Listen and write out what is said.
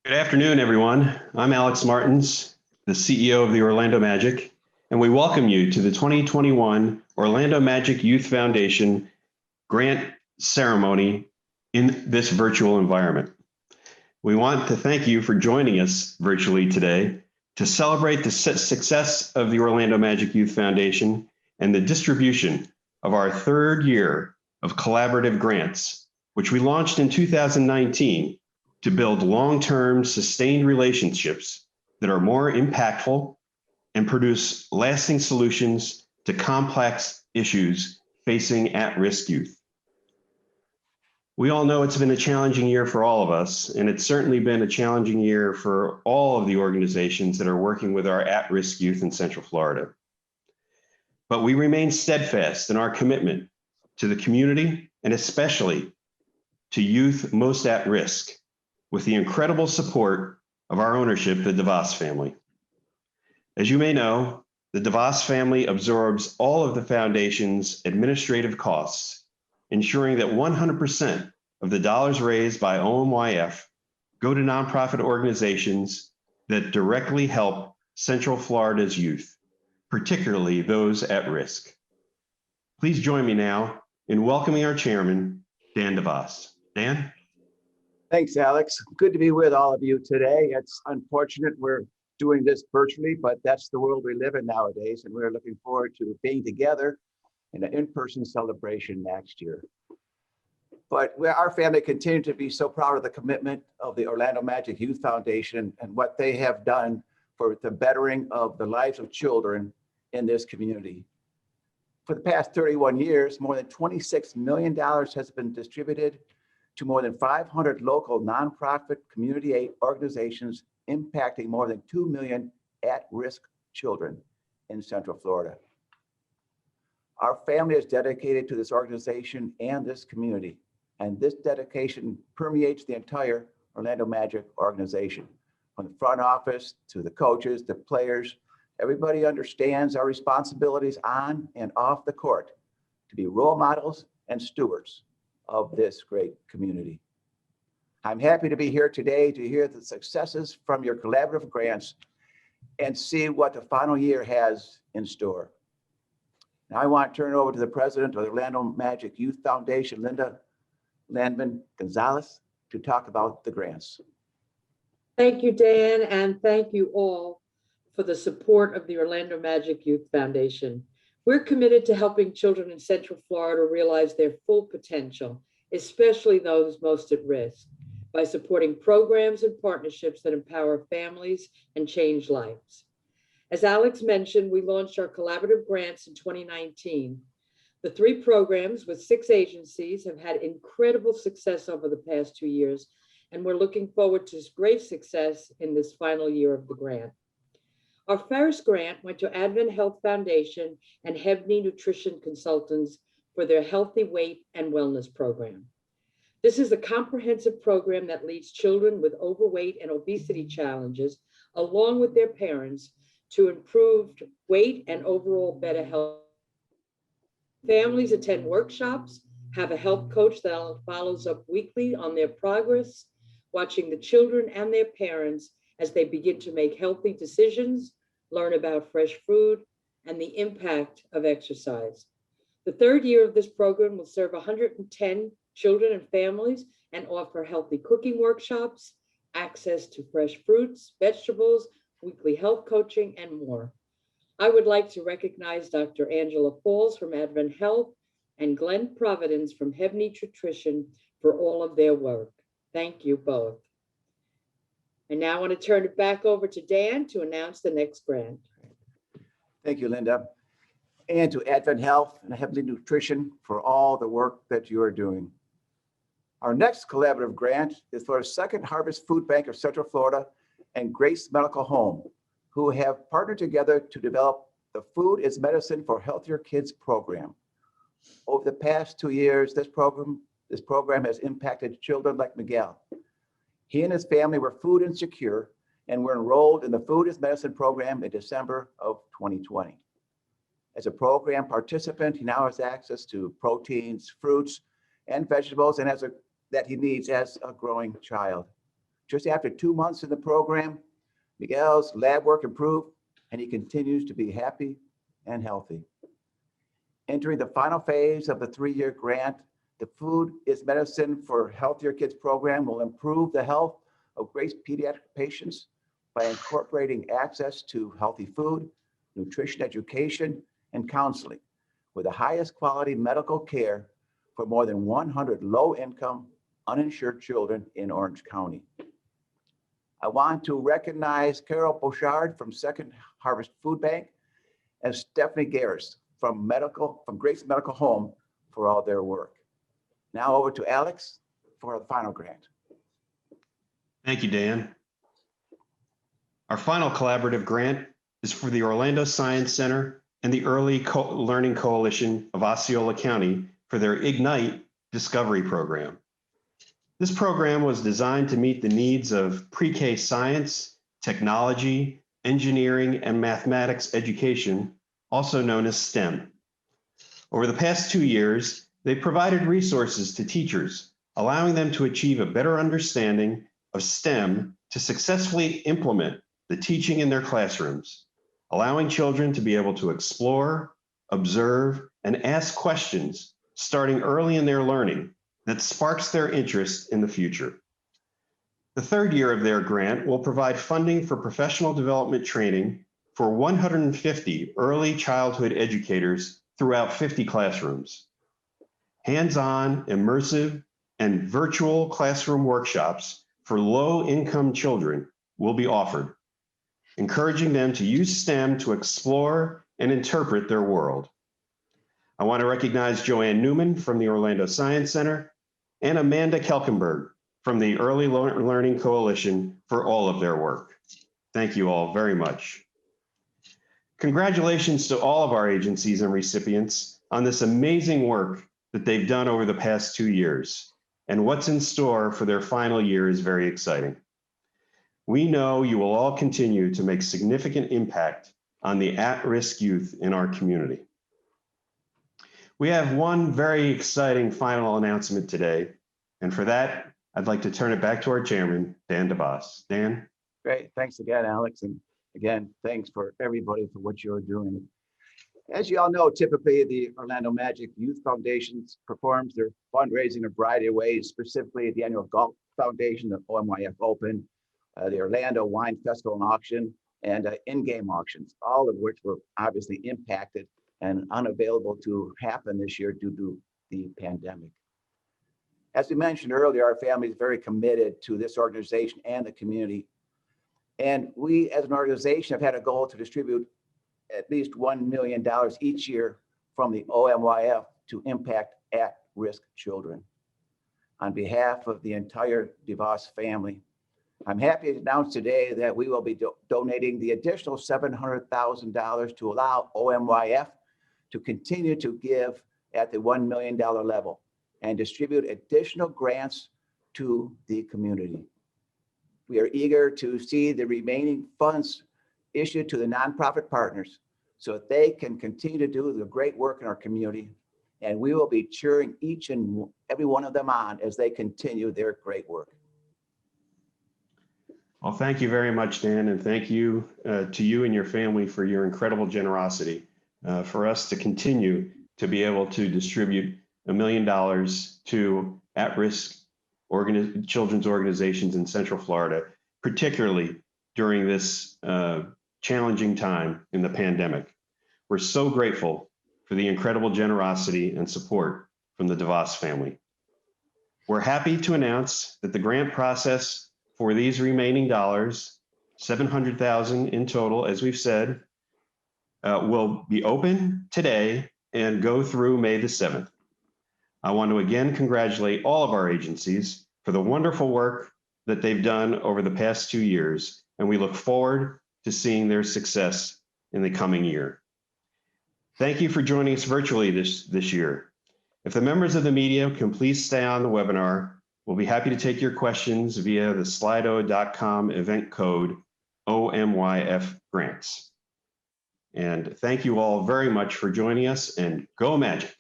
Good afternoon, everyone. I'm Alex Martins, the CEO of the Orlando Magic, and we welcome you to the 2021 Orlando Magic Youth Foundation grant ceremony in this virtual environment. We want to thank you for joining us virtually today to celebrate the success of the Orlando Magic Youth Foundation and the distribution of our third year of collaborative grants, which we launched in 2019 to build long-term sustained relationships that are more impactful and produce lasting solutions to complex issues facing at-risk youth. We all know it's been a challenging year for all of us, and it's certainly been a challenging year for all of the organizations that are working with our at-risk youth in Central Florida. But we remain steadfast in our commitment to the community and especially to youth most at risk, with the incredible support of our ownership, the Devos family. As you may know, the Devos family absorbs all of the foundation's administrative costs, ensuring that 100% of the dollars raised by OMYF go to nonprofit organizations that directly help Central Florida's youth, particularly those at risk. Please join me now in welcoming our chairman, Dan Devos. Dan? Thanks, Alex. Good to be with all of you today. It's unfortunate we're doing this virtually, but that's the world we live in nowadays, and we're looking forward to being together in an in-person celebration next year. But our family continues to be so proud of the commitment of the Orlando Magic Youth Foundation and what they have done for the bettering of the lives of children in this community. For the past 31 years, more than $26 million has been distributed to more than 500 local nonprofit community aid organizations impacting more than 2 million at-risk children in Central Florida. Our family is dedicated to this organization and this community, and this dedication permeates the entire Orlando Magic organization. From the front office to the coaches, the players, everybody understands our responsibilities on and off the court to be role models and stewards of this great community. I'm happy to be here today to hear the successes from your collaborative grants and see what the final year has in store. Now I want to turn it over to the president of the Orlando Magic Youth Foundation, Linda Landman Gonzalez, to talk about the grants. Thank you, Dan, and thank you all for the support of the Orlando Magic Youth Foundation. We're committed to helping children in Central Florida realize their full potential, especially those most at risk, by supporting programs and partnerships that empower families and change lives. As Alex mentioned, we launched our collaborative grants in 2019. The 3 programs with 6 agencies have had incredible success over the past 2 years, and we're looking forward to great success in this final year of the grant. Our first grant went to Advent Health Foundation and Hebney Nutrition Consultants for their Healthy Weight and Wellness program. This is a comprehensive program that leads children with overweight and obesity challenges, along with their parents, to improved weight and overall better health. Families attend workshops, have a health coach that follows up weekly on their progress, watching the children and their parents as they begin to make healthy decisions, learn about fresh food, and the impact of exercise. The third year of this program will serve 110 children and families and offer healthy cooking workshops, access to fresh fruits, vegetables, weekly health coaching, and more. I would like to recognize Dr. Angela Falls from Advent Health and Glenn Providence from Hebney Nutrition for all of their work. Thank you both. And now I want to turn it back over to Dan to announce the next grant. Thank you, Linda. And to Advent Health and Hebney Nutrition for all the work that you are doing. Our next collaborative grant is for Second Harvest Food Bank of Central Florida and Grace Medical Home, who have partnered together to develop the Food is Medicine for Healthier Kids program. Over the past 2 years, this program has impacted children like Miguel. He and his family were food insecure and were enrolled in the Food is Medicine program in December of 2020. As a program participant, he now has access to proteins, fruits, and vegetables that he needs as a growing child Just after 2 months in the program, Miguel's lab work improved and he continues to be happy and healthy. Entering the final phase of the 3-year grant, the Food is Medicine for Healthier Kids program will improve the health of Grace pediatric patients by incorporating access to healthy food, nutrition education, and counseling with the highest quality medical care for more than 100 low-income, uninsured children in Orange County. I want to recognize Carol Bouchard from Second Harvest Food Bank and Stephanie Garris from Grace Medical Home for all their work. Now over to Alex for the final grant. Thank you, Dan. Our final collaborative grant is for the Orlando Science Center and the Early Learning Coalition of Osceola County for their Ignite Discovery Program. This program was designed to meet the needs of pre-K science, technology, engineering, and mathematics education, also known as STEM. Over the past 2 years, they provided resources to teachers, allowing them to achieve a better understanding of STEM to successfully implement the teaching in their classrooms, allowing children to be able to explore, observe, and ask questions starting early in their learning that sparks their interest in the future. The 3rd year of their grant will provide funding for professional development training for 150 early childhood educators throughout 50 classrooms. Hands-on, immersive, and virtual classroom workshops for low-income children will be offered, encouraging them to use STEM to explore and interpret their world. I want to recognize Joanne Newman from the Orlando Science Center and Amanda Kelkenberg from the Early Learning Coalition for all of their work. Thank you all very much. Congratulations to all of our agencies and recipients on this amazing work that they've done over the past 2 years. And what's in store for their final year is very exciting. We know you will all continue to make significant impact on the at-risk youth in our community. We have one very exciting final announcement today. And for that, I'd like to turn it back to our chairman, Dan Devos. Dan? Great, thanks again, Alex. And again, thanks for everybody for what you're doing. As you all know, typically the Orlando Magic Youth Foundation performs their fundraising in a variety of ways, specifically the annual Golf Foundation, the OMYF Open, the Orlando Wine Festival and Auction, and in-game auctions, all of which were obviously impacted and unavailable to happen this year due to the pandemic. As we mentioned earlier, our family is very committed to this organization and the community. And we as an organization have had a goal to distribute at least $1 million each year from the OMYF to impact at-risk children. On behalf of the entire DeVos family, I'm happy to announce today that we will be donating the additional $700,000 to allow OMYF to continue to give at the $1 million level and distribute additional grants to the community. We are eager to see the remaining funds issued to the nonprofit partners so that they can continue to do the great work in our community. And we will be cheering each and every one of them on as they continue their great work. Well, thank you very much, Dan, and thank you to you and your family for your incredible generosity for us to continue to be able to distribute $1 million to at-risk children's organizations in Central Florida, particularly during this challenging time in the pandemic. We're so grateful for the incredible generosity and support from the DeVos family. We're happy to announce that the grant process for these remaining dollars, $700,000 in total, as we've said, will be open today and go through May the 7th. I want to again congratulate all of our agencies for the wonderful work that they've done over the past 2 years, and we look forward to seeing their success in the coming year. Thank you for joining us virtually this year. If the members of the media can please stay on the webinar, we'll be happy to take your questions via the slido.com event code OMYF grants. And thank you all very much for joining us, and go Magic.